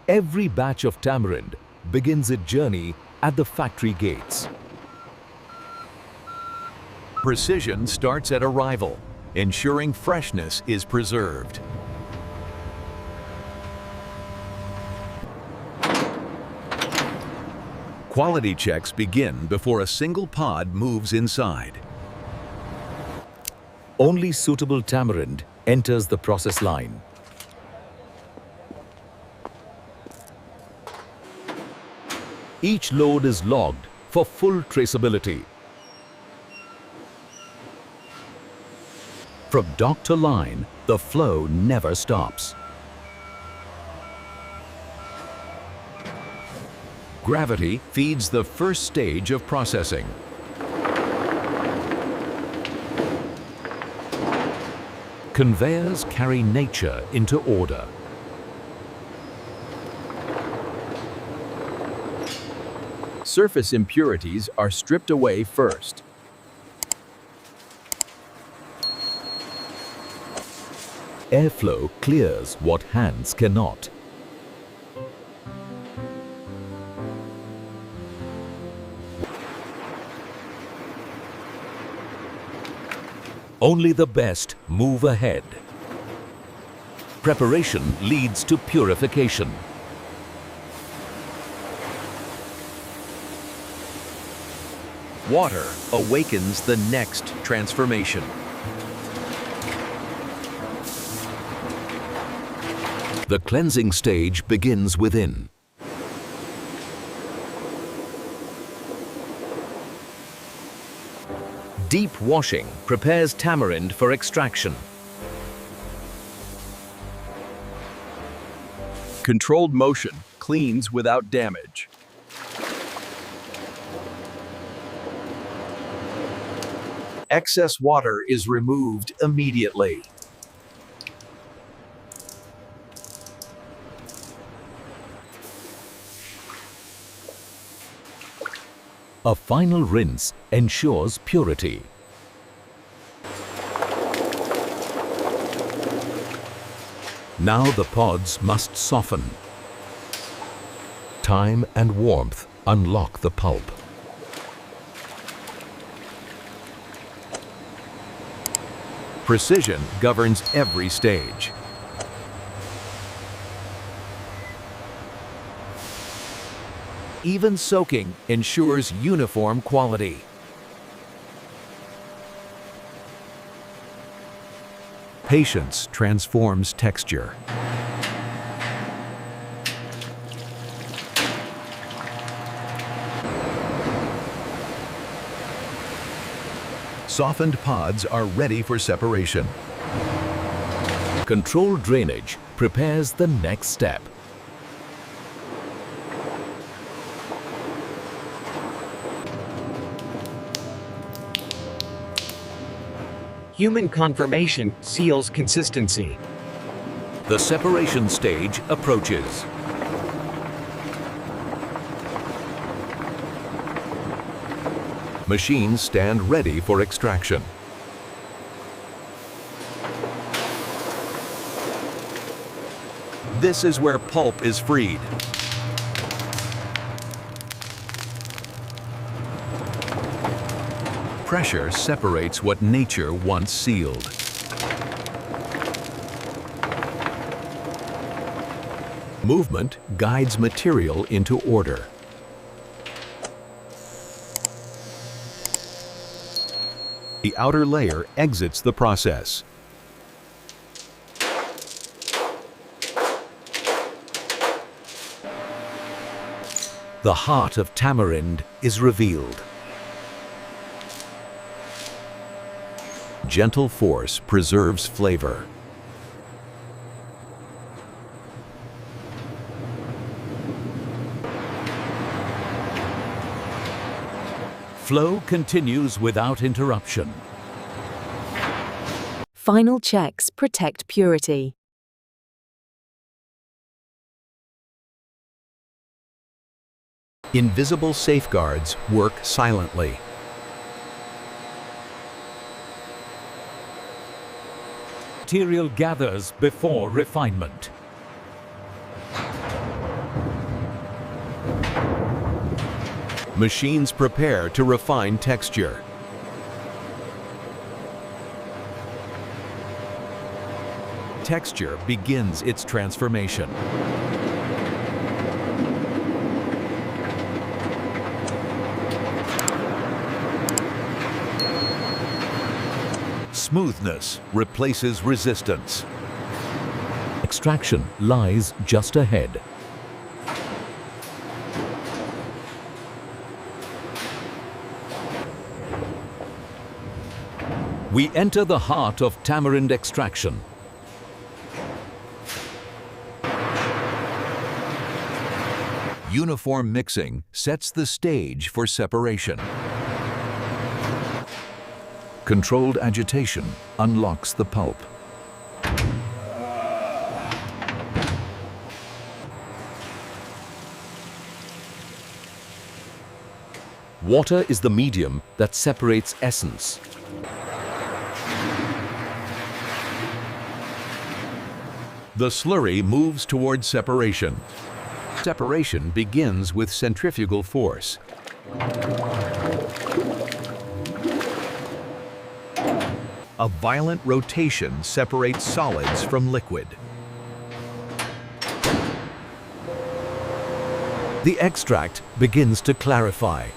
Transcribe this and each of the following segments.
Every batch of tamarind begins its journey at the factory gates. Precision starts at arrival, ensuring freshness is preserved. Quality checks begin before a single pod moves inside. Only suitable tamarind enters the process line. Each load is logged for full traceability. From dock to line, the flow never stops. Gravity feeds the first stage of processing. Conveyors carry nature into order. Surface impurities are stripped away first. Airflow clears what hands cannot. Only the best move ahead. Preparation leads to purification. Water awakens the next transformation. The cleansing stage begins within. Deep washing prepares tamarind for extraction. Controlled motion cleans without damage. Excess water is removed immediately. A final rinse ensures purity. Now the pods must soften. Time and warmth unlock the pulp. Precision governs every stage. Even soaking ensures uniform quality. Patience transforms texture. Softened pods are ready for separation. Controlled drainage prepares the next step. Human confirmation seals consistency. The separation stage approaches. Machines stand ready for extraction. This is where pulp is freed. Pressure separates what nature once sealed. Movement guides material into order. The outer layer exits the process. The heart of tamarind is revealed. Gentle force preserves flavor. Flow continues without interruption. Final checks protect purity. Invisible safeguards work silently. Material gathers before refinement. Machines prepare to refine texture. Texture begins its transformation. Smoothness replaces resistance. Extraction lies just ahead. We enter the heart of tamarind extraction. Uniform mixing sets the stage for separation. Controlled agitation unlocks the pulp. Water is the medium that separates essence. The slurry moves toward separation. Separation begins with centrifugal force. A violent rotation separates solids from liquid. The extract begins to clarify.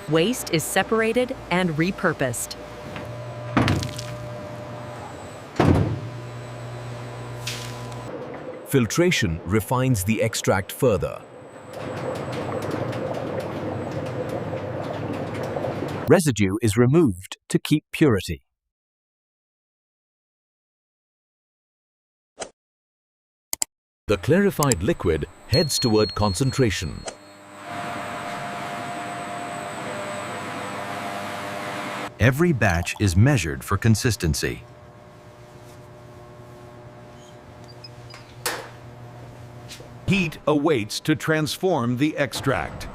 Waste is separated and repurposed. Filtration refines the extract further. Residue is removed to keep purity. The clarified liquid heads toward concentration. Every batch is measured for consistency. Heat awaits to transform the extract.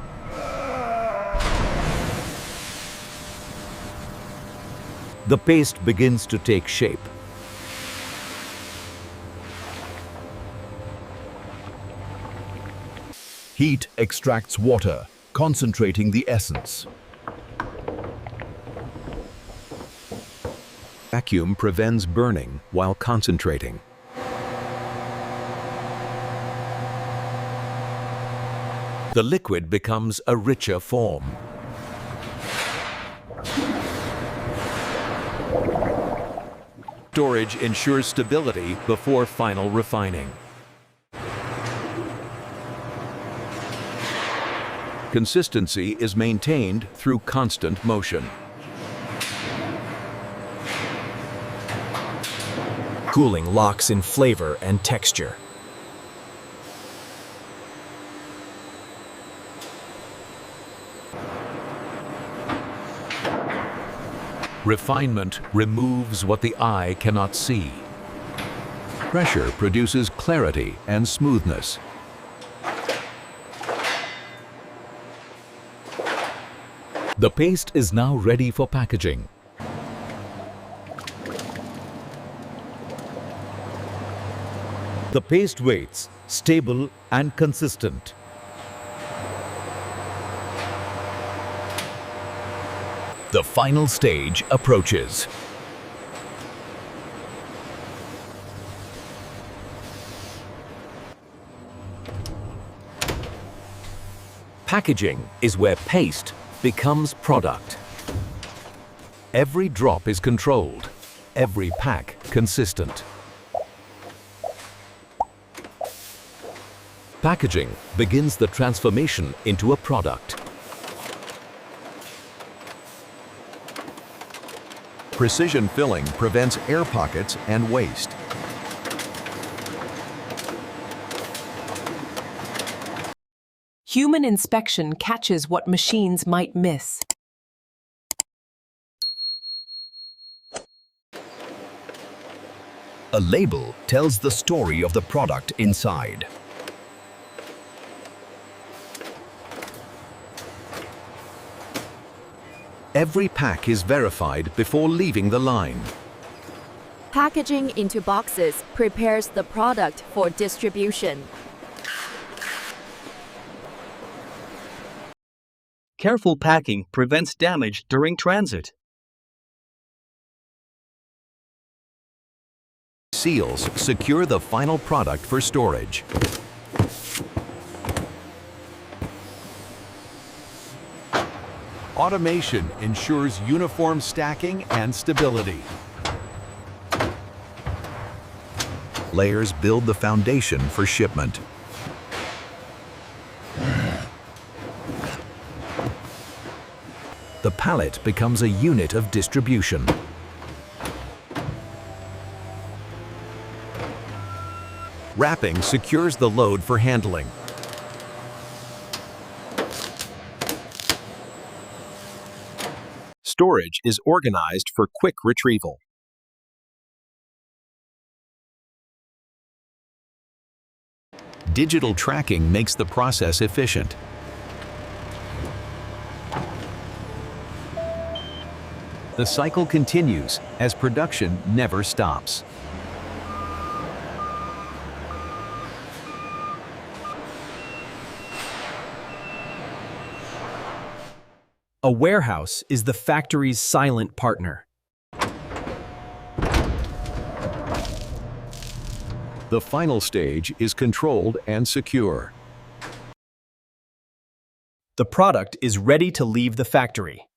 The paste begins to take shape. Heat extracts water, concentrating the essence. Vacuum prevents burning while concentrating. The liquid becomes a richer form. Storage ensures stability before final refining. Consistency is maintained through constant motion. Cooling locks in flavor and texture. Refinement removes what the eye cannot see. Pressure produces clarity and smoothness. The paste is now ready for packaging. The paste waits, stable and consistent. The final stage approaches. Packaging is where paste becomes product. Every drop is controlled, every pack consistent. Packaging begins the transformation into a product. Precision filling prevents air pockets and waste. Human inspection catches what machines might miss. A label tells the story of the product inside. Every pack is verified before leaving the line. Packaging into boxes prepares the product for distribution. Careful packing prevents damage during transit. Seals secure the final product for storage. Automation ensures uniform stacking and stability. Layers build the foundation for shipment. The pallet becomes a unit of distribution. Wrapping secures the load for handling. Storage is organized for quick retrieval. Digital tracking makes the process efficient. The cycle continues as production never stops. A warehouse is the factory's silent partner. The final stage is controlled and secure. The product is ready to leave the factory.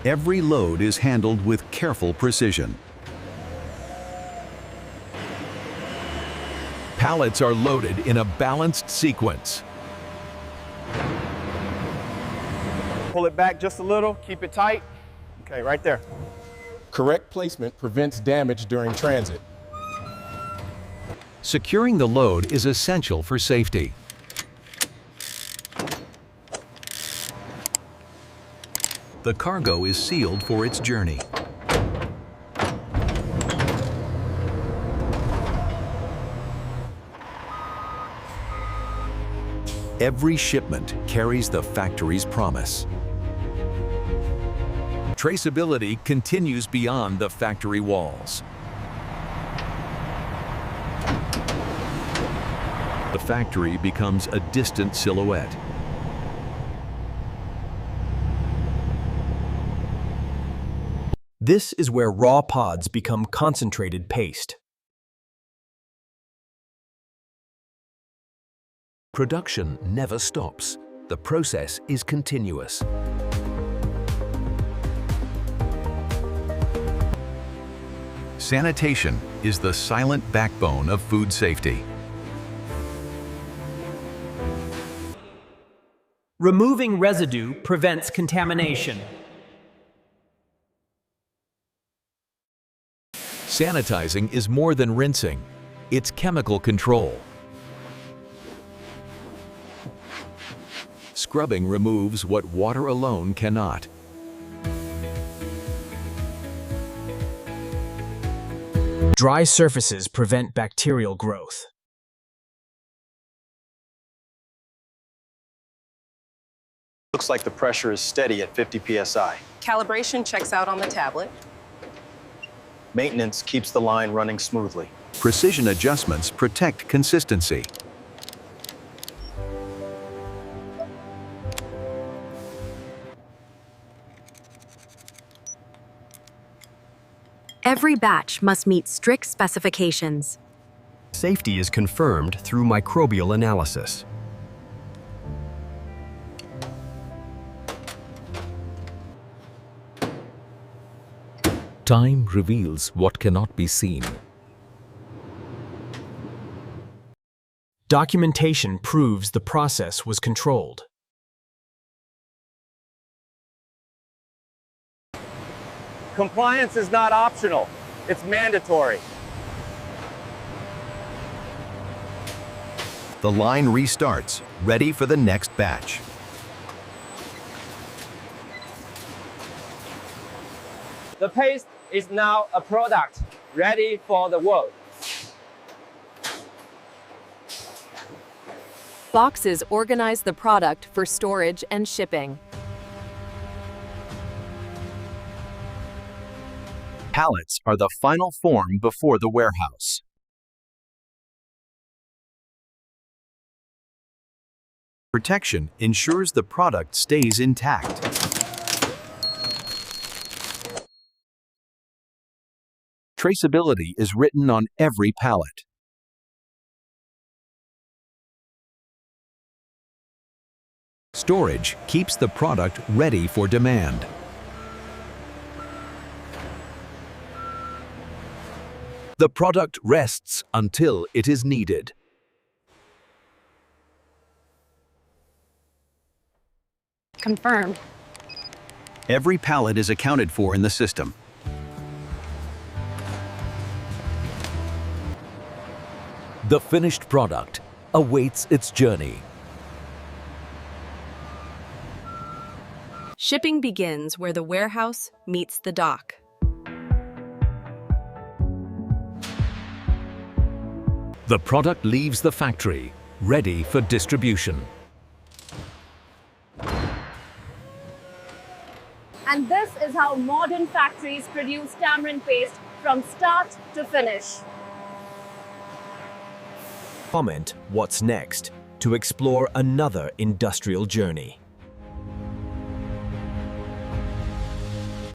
Every load is handled with careful precision. Pallets are loaded in a balanced sequence. Pull it back just a little, keep it tight. Okay, right there. Correct placement prevents damage during transit. Securing the load is essential for safety. The cargo is sealed for its journey. Every shipment carries the factory's promise. Traceability continues beyond the factory walls. The factory becomes a distant silhouette. This is where raw pods become concentrated paste. Production never stops. The process is continuous. Sanitation is the silent backbone of food safety. Removing residue prevents contamination. Sanitizing is more than rinsing. It's chemical control. Scrubbing removes what water alone cannot. Dry surfaces prevent bacterial growth. Looks like the pressure is steady at 50 psi. Calibration checks out on the tablet. Maintenance keeps the line running smoothly. Precision adjustments protect consistency. Every batch must meet strict specifications. Safety is confirmed through microbial analysis. Time reveals what cannot be seen. Documentation proves the process was controlled. Compliance is not optional, it's mandatory. The line restarts, ready for the next batch. The paste is now a product ready for the world. Boxes organize the product for storage and shipping. Pallets are the final form before the warehouse. Protection ensures the product stays intact. Traceability is written on every pallet. Storage keeps the product ready for demand. The product rests until it is needed. Confirmed. Every pallet is accounted for in the system. The finished product awaits its journey. Shipping begins where the warehouse meets the dock. The product leaves the factory, ready for distribution. And this is how modern factories produce tamarind paste from start to finish. Comment what's next to explore another industrial journey.